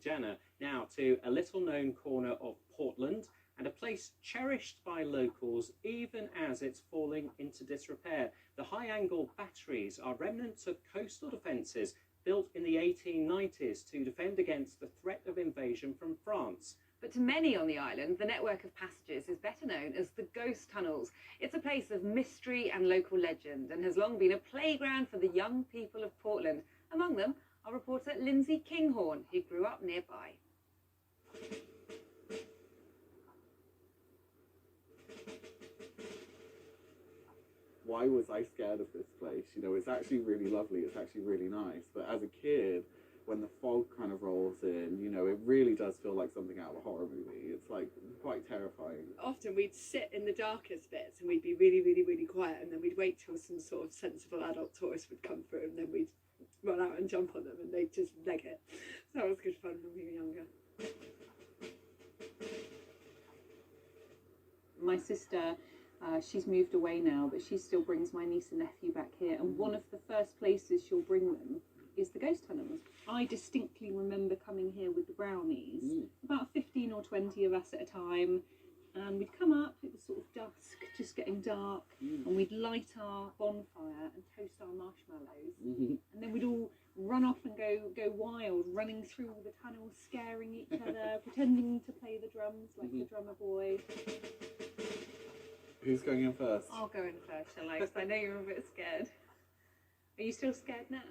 Jenna. Now to a little known corner of Portland, and a place cherished by locals even as it's falling into disrepair. The High Angle Batteries are remnants of coastal defences built in the 1890s to defend against the threat of invasion from France. But to many on the island, the network of passages is better known as the ghost tunnels. It's a place of mystery and local legend, and has long been a playground for the young people of Portland. Among them, our reporter Lindsay Kinghorn, who grew up nearby. Why was I scared of this place? You know, it's actually really lovely, it's actually really nice, but as a kid, when the fog kind of rolls in, you know, it really does feel like something out of a horror movie. It's like quite terrifying. Often we'd sit in the darkest bits and we'd be really, really, really quiet, and then we'd wait till some sort of sensible adult tourist would come through, and then we'd run out and jump on them and they'd just leg it. So that was good fun when we were younger. My sister, she's moved away now, but she still brings my niece and nephew back here, and one of the first places she'll bring them is the ghost tunnels. I distinctly remember coming here with the brownies, about 15 or 20 of us at a time, and we'd come up, it was sort of dusk, just getting dark, and we'd light our bonfire and toast our marshmallows, and then we'd all run off and go wild, running through all the tunnels, scaring each other, pretending to play the drums like the drummer boy. Who's going in first? I'll go in first, shall I? Because I know you're a bit scared. Are you still scared now?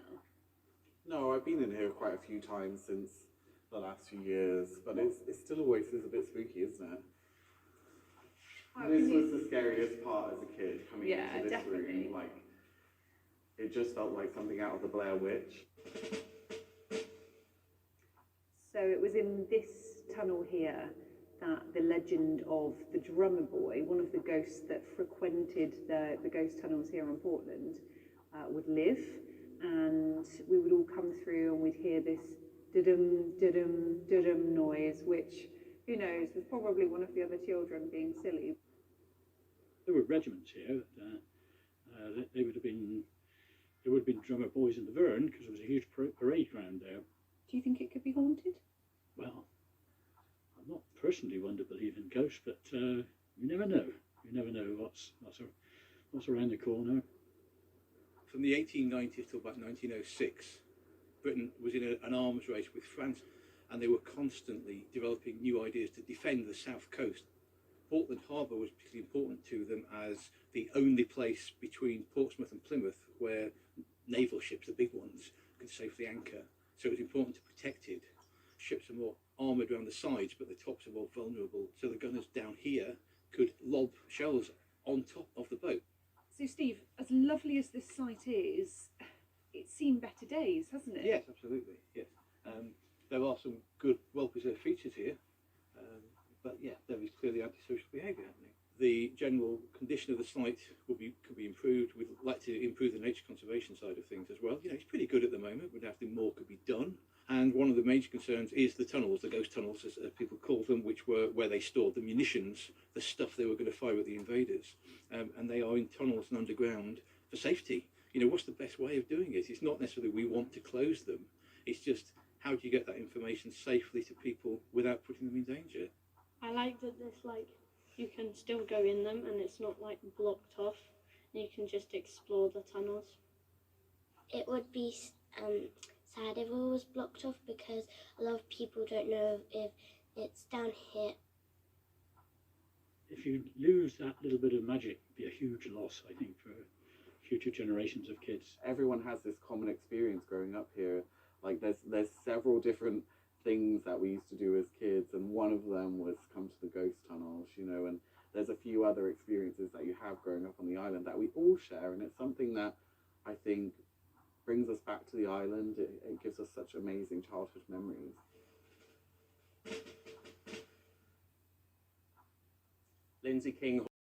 No, I've been in here quite a few times since the last few years, but it still always is a bit spooky, isn't it? This was the scariest part as a kid, coming into this room. Like, it just felt like something out of the Blair Witch. So it was in this tunnel here that the legend of the drummer boy, one of the ghosts that frequented the ghost tunnels here in Portland, would live. And we would all come through and we'd hear this dudum, dudum, dudum noise, which, who knows, was probably one of the other children being silly. There were regiments here. They would have been, there would have been drummer boys in the Verne, because there was a huge parade ground there. Do you think it could be haunted? Well, I'm not personally one to believe in ghosts, but you never know. You never know what's around the corner. From the 1890s till about 1906, Britain was in an arms race with France, and they were constantly developing new ideas to defend the south coast. Portland Harbour was particularly important to them as the only place between Portsmouth and Plymouth where naval ships, the big ones, could safely anchor. So it was important to protect it. Ships are more armoured around the sides, but the tops are more vulnerable. So the gunners down here could lob shells on top of the boat. So Steve, as lovely as this site is, it's seen better days, hasn't it? Yes, absolutely, yes. There are some good, well-preserved features here, but yeah, there is clearly antisocial behaviour happening. The general condition of the site could be improved. We'd like to improve the nature conservation side of things as well. You know, it's pretty good at the moment, but more could be done. And one of the major concerns is the tunnels, the ghost tunnels, as people call them, which were where they stored the munitions, the stuff they were going to fire at the invaders. And they are in tunnels and underground for safety. You know, what's the best way of doing it? It's not necessarily we want to close them. It's just, how do you get that information safely to people without putting them in danger? I like that there's you can still go in them and it's not like blocked off. You can just explore the tunnels. It would be sad if it was blocked off, because a lot of people don't know if it's down here. If you lose that little bit of magic, it'd be a huge loss, I think, for future generations of kids. Everyone has this common experience growing up here. Like there's several different things that we used to do as kids, and one of them was come to the ghost tunnels, you know, and there's a few other experiences that you have growing up on the island that we all share, and it's something that I think brings us back to the island. It gives us such amazing childhood memories. Lindsay King.